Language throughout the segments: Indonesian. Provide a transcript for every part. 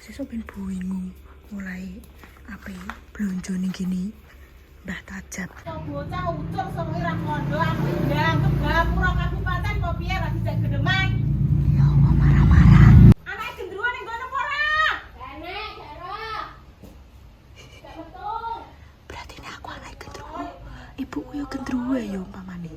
Sesuk ben bingung mulai apa blonjo ning gini Mbah Tajab. Bocah ucul sing ora kondo aku ndanggep gapura kabupaten kok piye ra dijak gedeman. Ya Allah marah-marah. Anake gendruwo ning kono apa ora? Enek, Jaro. Gak metu. Berarti nek aku anak gendruwo, ibuku yo gendruwo ya umpamane.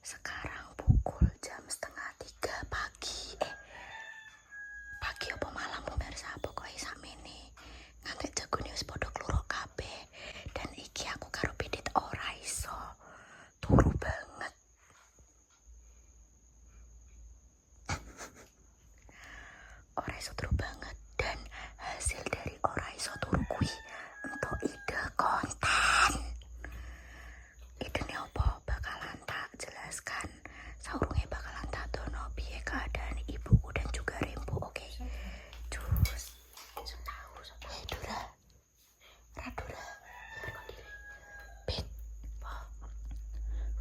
Sekarang pukul jam 2:30 pagi. Pagi apa malam pemirsa, pokoknya sakmene. Ngantek jagone wis padha kluruk kabeh. Dan iki aku karo Pidit ora iso turu banget. Ora iso turu banget dan hasil dari ora iso turu kuwi entuk ide konten. Idene apa bakalan tak jelaskan. Saurunge bakalan tak dono piye keadaan ibuku dan juga Rembo, oke? Cus. Tahu sapa Dora. Radora. Pit.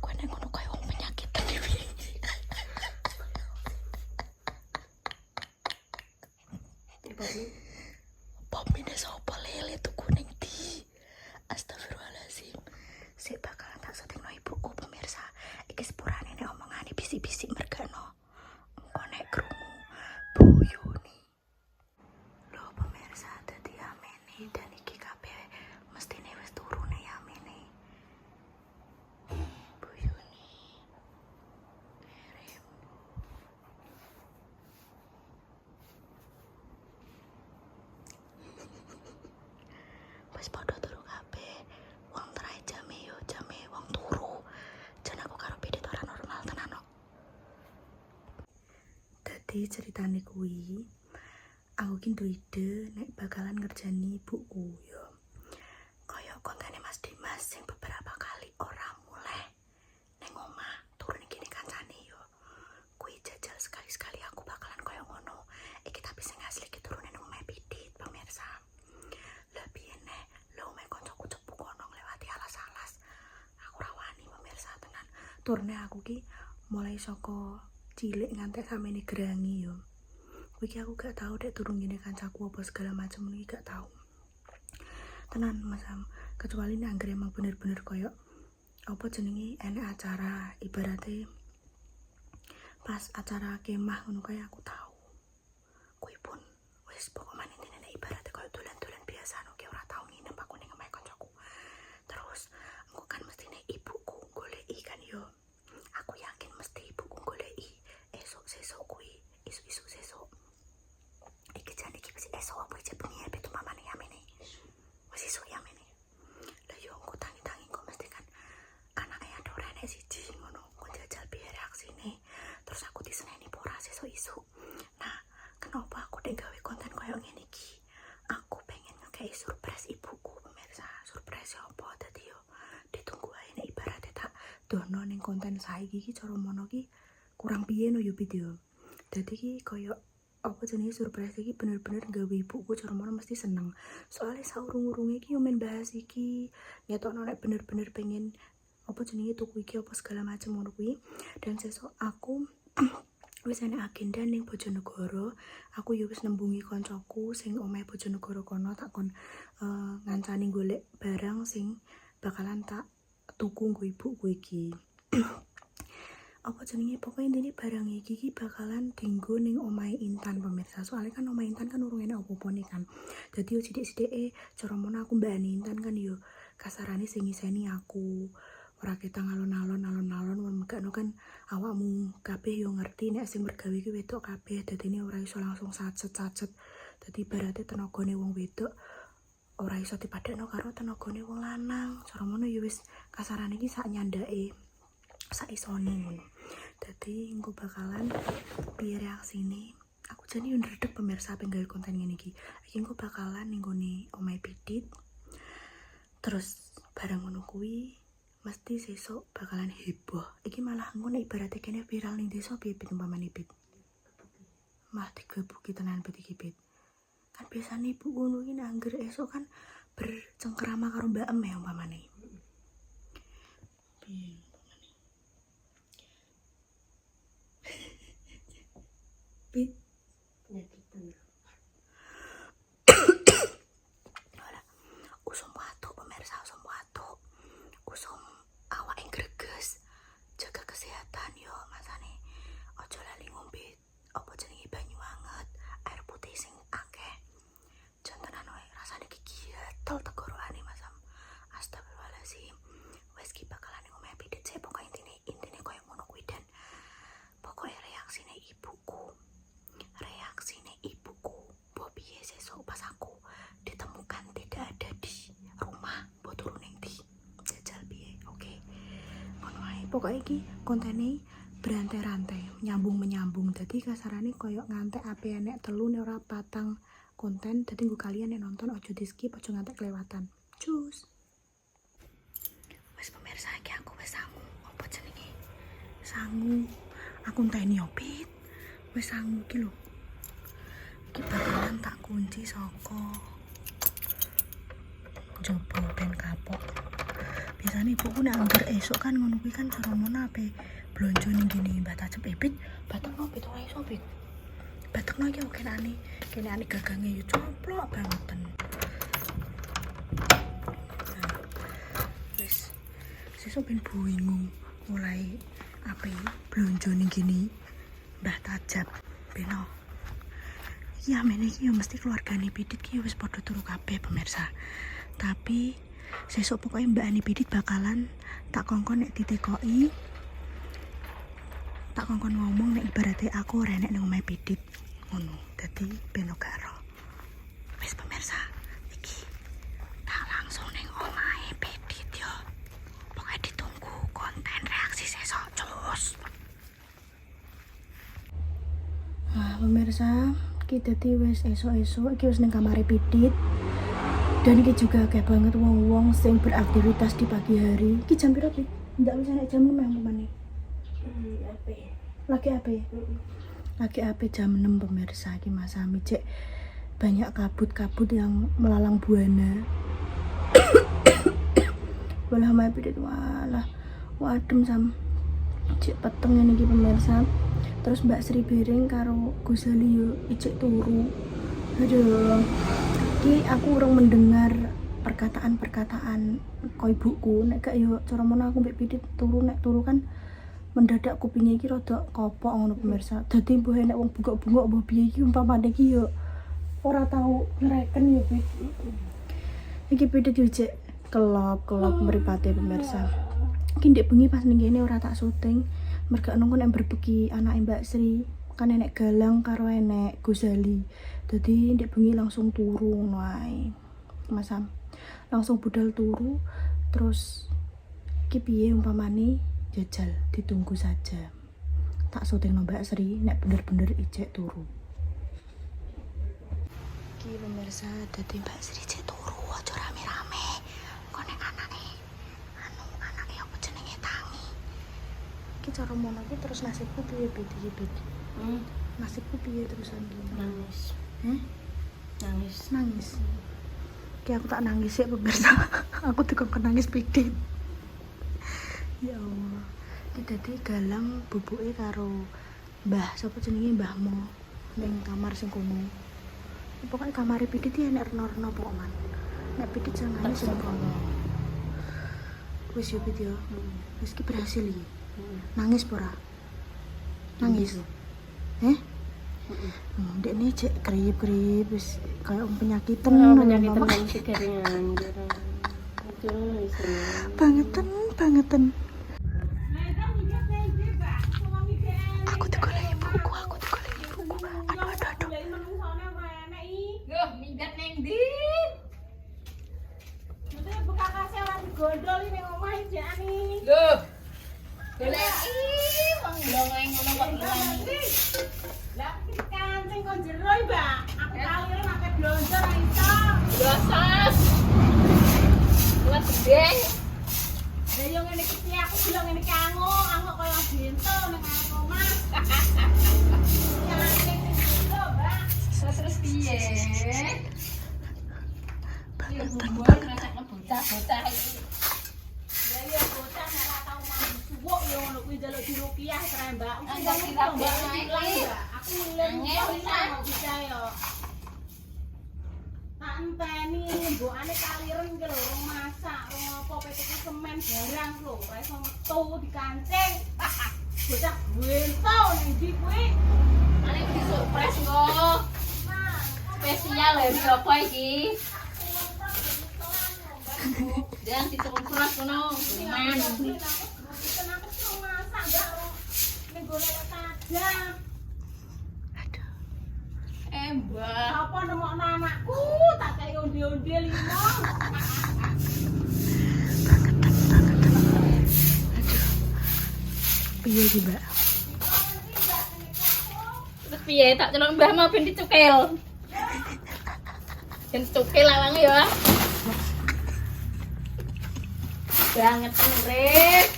Kowe nek ngono koyo wong penyakitan iki. Pomine sapa lele tuku ning ndi? Astagfirullahalazim. Sik bakalan tak setingno ibuku pemirsa. Iki sepurane nek omongane bisik-bisik mergano. Engko nek krungu buyuni. Lho pemirsa dadi amene dan iki kabeh mestine wis turune amene. Buyuni. Wis padha turu kabeh. Wong terae jame yo jame wong turu. Jan aku karo Pidit ora normal tenan kok. Dadi ceritane kuwi, aku ki duwe ide nek bakalan ngerjani ibuku yo. Kaya kontene Mas Dimas sing beberapa kali ora muleh ning omah turu ning kene kancane yo. Kuwi jajal sekali-sekali aku bakalan kaya ngono. Iki tapi sing asli ki turune nang omahe Pidit pemirsa. Lebih nek lho mek kancaku cepu kono nglewati alas-alas. Aku ora wani pemirsa tenan. Turne aku ki mulai saka cilik ngantek samene gerangi yo. Kuwi ki aku gak tau dek turun ngene kancaku apa segala macam iki gak tau. Tenan Mas Am, kecuali nek anggere emang bener-bener koyo apa jenenge enek acara ibaratnya pas acara kemah ngono kaya aku tau. Kuwi pun wis pokoknya intine ibaratnya koyo dolan-dolan biasa no ki ora tau nginep aku ning omahe kancaku. Terus engko kan mestine ibuku goleki kan yo. Aku yakin mesti ibuku goleki esuk-sesuk kuwi, isu-isu sesuk. Iki jan iki wis esuk apa aja bengi ae beto mamane amene. Wis esuk ya amene. Lah yo engko tangi-tangi kok mesti kan anake ada ora enek siji ngono. Engko jajal piye reaksine. Terus aku diseneni ora sesuk isu. Nah, kenapa aku dek gawe konten koyo ngene iki? Aku pengen ngekei surprise ibuku pemirsa. Surprise apa dadi yo ditunggu ae nek ibaratnya tak dono ning konten saiki iki cara mono ki kurang piye no yo video. Dadi ki koyo apa jenenge surprise iki bener-bener gawe ibuku cara mono mesti seneng. Soalnya saurung-urunge iki yo men bahas iki. Ngetokno nek bener-bener pengen apa jenenge tuku iki apa segala macam ngono kuwi. Dan sesuk aku wis enek agenda ning Bojonegoro. Aku yo wis nembungi koncoku sing omahe Bojonegoro kono tak kon ngancani golek barang sing bakalan tak tuku nggo ibuku iki. Apa jenenge pokoknya intine barang iki bakalan dinggo ning omahe Intan pemirsa. Soalnya kan omahe Intan kan urung enek opo-opo nih kan. Jadi yo sithik-sithike cara mono aku mbakane Intan kan yo kasarane sing ngiseni aku. ora kita ngalon-alon megakno kan awakmu kabeh yo ngerti nek sing mergawe iki wedok kabeh dadine ora iso langsung sacet. Dadi ibarate tenagane wong wedok ora iso dipadakno karo tenagane wong lanang. Cara ngono ya wis kasarane iki sak nyandake, sak isone ngono. Dadi engko bakalan piye reaksine. Aku jane yo ndredeg pemirsa pengen gawe konten ngene iki. Iki engko bakalan ning gone omahe Pidit. Terus bareng ngono kuwi mesti sesuk bakalan heboh. Iki malah ngono ibaratnya kene viral ning desa piye Pit umpamane Pit. Mah digebuki tenan Pit iki Pit. Kan biasane ibu ngono iki angger esuk kan bercengkerama karo Mbak Em ya umpamane. Piye umpamane. Pit usum watuk pemirsa, usum watuk. Usum awak yang greges. Jaga kesehatan yo masane. Ojo lali ngombe apa jenenge banyu anget, air putih sing akeh. Jantenan wae rasane iki gatel tenggorokane Masam. Astagfirullahalazim. Wes ki bakalan ngombe Pidit sih pokoke intine koyo ngono kuwi dan pokoke reaksine ibuku. Mbok piye sesuk pas aku ditemukan tidak ada di rumah, mbok turu ning ndi? Jajal piye? Oke. Ngono ae. Pokoke iki kontene berantai-rantai, nyambung-menyambung. Dadi kasarane koyo ngantek ape enek telu nek ora patang konten. Dadi nggo kalian nek nonton ojo di-skip, ojo ngantek kelewatan. Cus. Wes pemirsa iki aku wis sangu. Apa jenenge? Sangu. Aku enteni yo Pit. Wis sangu iki lho. Iki bakalan tak kunci saka jopo ben kapok. Biasane ibuku nek angger esuk kan ngono kuwi kan cara ngono ape blonjo ning gene Mbah Tajem Pit. Batekno Pit ora iso Pit. Batekno iki kenane gagange yo coplok bangeten. Wis sesuk ben bingung mulai ape blonjo ning gene Mbah Tajem beno. Ya men iki yo mesti keluargane Pidit ki wis padha turu kabeh pemirsa. Tapi sesuk pokoke Mbak Ani Pidit bakalan tak kongkon nek ditekoki. Tak kongkon ngomong nek ibarate aku ora enek ning omahe Pidit. Ngono. Dadi ben karo. Wis pemirsa, iki tak langsung ning omahe Pidit yo. Pokoke ditunggu konten reaksi sesuk cus. Nah, pemirsa, iki dadi wis esuk-esuk iki wis ning kamare Pidit. Dan iki juga kayak banget wong-wong sing beraktivitas di pagi hari. Iki jam piro, Pit? Ndak wis nek jam 6 umpamane. Lagi ape jam 6 pemirsa iki Mas Ami cek banyak kabut-kabut yang melalang buana. Walah mae Pidit walah. Wadem sam. Cek peteng ngene iki pemirsa. Terus Mbak Sri Bering karo Gus Ali yo ijek turu. Aduh. Iki aku urung mendengar perkataan-perkataan kok ibuku nek gak yo cara mono aku mbek Pidit turu nek turu kan mendadak kupinge iki rada kopok ngono pemirsa. Dadi mbuh nek wong bungok-bungok mbuh piye iki umpamane iki yo ora tau ngreken yo Pit. Iki Pidit yo cek kelop-kelop mripate pemirsa. Iki ndek bengi pas ning kene ora tak syuting. Merga nunggu nek berbeki anake Mbak Sri kan enek Galang karo enek Gus Ali. Dadi ndek bengi langsung turu ngono ae. Mas Sam. Langsung budal turu terus iki piye umpamane jajal ditunggu saja. Tak syuting Mbak Sri nek bener-bener ijek turu. Iki pemirsa dadi Mbak Sri ijek turu aja rame-rame. Kok nek anake apa jenenge tangi. Iki cara mono iki terus nasibku piye Pit iki Pit? Nasibku piye terusan iki? Nangis. Nangis. Kayak aku tak nangis ya pemirsa. Aku juga nangis Pidit. Ya Allah. Iki dadi Galang bubuke karo Mbah sapa jenenge Mbah Mo ning kamar sing kono. Pokoke kamare Pidit iki enek reno-reno pokoke. Nek Pidit sing nangis sing kono. Wis yo Pit yo. Wis ki berhasil iki. Nangis ora? Nangis. Ndek ini cek krip-krip wis kayak penyakitan penyakitan keringan. bangetan bangetan. Aku digoleki buku, aku digoleki buku. Aduh, aduh, aduh. Loh, minggat neng ndi? Maksudnya bekakasnya lagi gondol ini ngomah jani. Loh. Goleki wong ndongeng ngono kok ilang. Lah iki kancing kon jero iki, Mbak. Aku kaliren ape blonjo ra iso. Blosas. Buat gede. Lah yo ngene iki aku bilang ngene iki angok koyo bento ning arep omah. Ya nek iki lho, Mbak. Terus piye? Bangetan. Ngasakno bocah-bocah iki. Ya ya bocah ora tau mandi suwuk yo ngono kuwi njaluk dirupiah kare Mbak. Mbak iki. Aku ngiler kok bisa yo. Tak enteni mbokane kaliren iki lho rong masak, rong apa petuku semen barang lho, ora iso metu dikancing. Bocah bento ning ndi kuwi? Ane di surprise kok. Spesial ya apa iki? Jangan ditukung keras kono. Man. Mbak. Apa nemokno anakku? Tak kei onde-onde 5. Piye iki, Mbak? Terus piye? Tak celok Mbah mau ben dicukil. Ben cukil awange ya. Banget urip.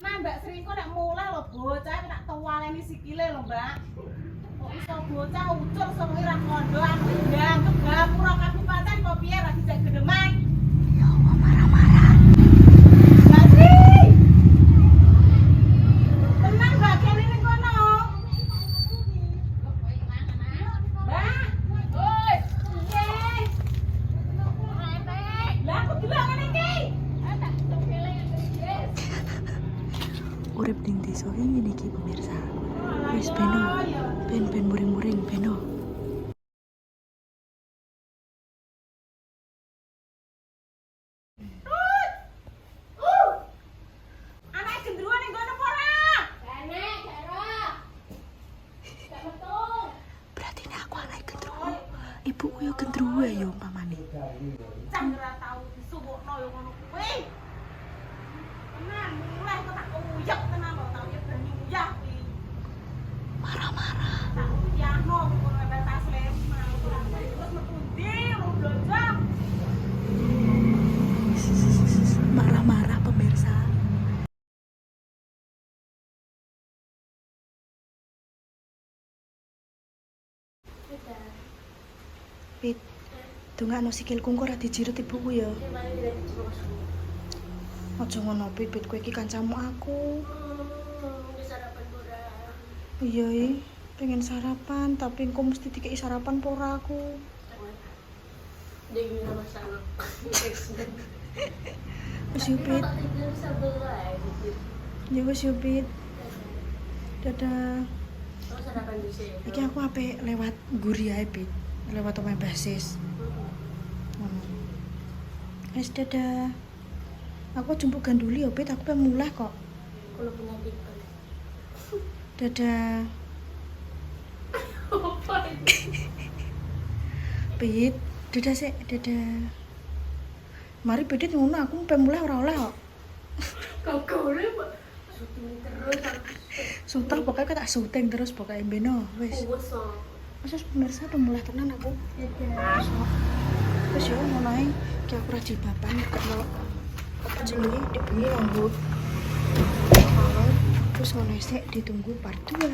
Nah, Mbak Sri kok nek mulai lho bocah tak tuwaleni sikile lho, Mbak. Kok iso bocah ucul sing ora kondo aku ndang ke Gapura Kabupaten kok piye ra dijak gedeman. Ya Allah, marah-marah. Mbak Sri. Tenang Mbak kene ning kono. Mbak. Oi. Piye? Lah aku bilang ngene iki. Tak cukile yes. Urip ning desa iki ngene iki pemirsa. Wis beno. Ben muring-muring beno. Anak gendruwo ning kono apa ora? Enek, Jaro. Gak metu. Berarti nek aku anak gendruwo, ibuku yo gendruwo yo mamane. Cang ora tau disuwukno yo ngono kuwi. Tenan, mulai kok tak uyek tenan lho, tak uyek berani uyah kuwi. Marah-marah. Tak uyahno kok ora tas lem, ora terus metu ndi lu blonjo. Marah-marah pemirsa. Pit, dongakno sikilku kok ora dijirut ibuku ya. Aja ngono Pit, kowe iki kancamu aku. Iya, pengen sarapan, tapi engko mesti dikei sarapan apa ora aku. Wis yo Pit. Ya wis yo Pit. Dadah. Iki aku ape lewat guri ae Pit. Lewat omahe basis. Wis dadah. Aku jemput ganduli ya Pit, aku pengen mulai kok. Kalau punya tipe. Dadah. Pit, dadah sik, dadah. Mari Pit ngono aku pengen mulai ora oleh kok. Kau Pak. Syuting terus. Suter pokoknya tak syuting terus pokoknya beno wis. Wis pemirsa udah mulai tenan aku. Wis yo mulai ki aku ra jilbaban kalau apa jenenge dibengi rambut. Terus ngono sik ditunggu part 2.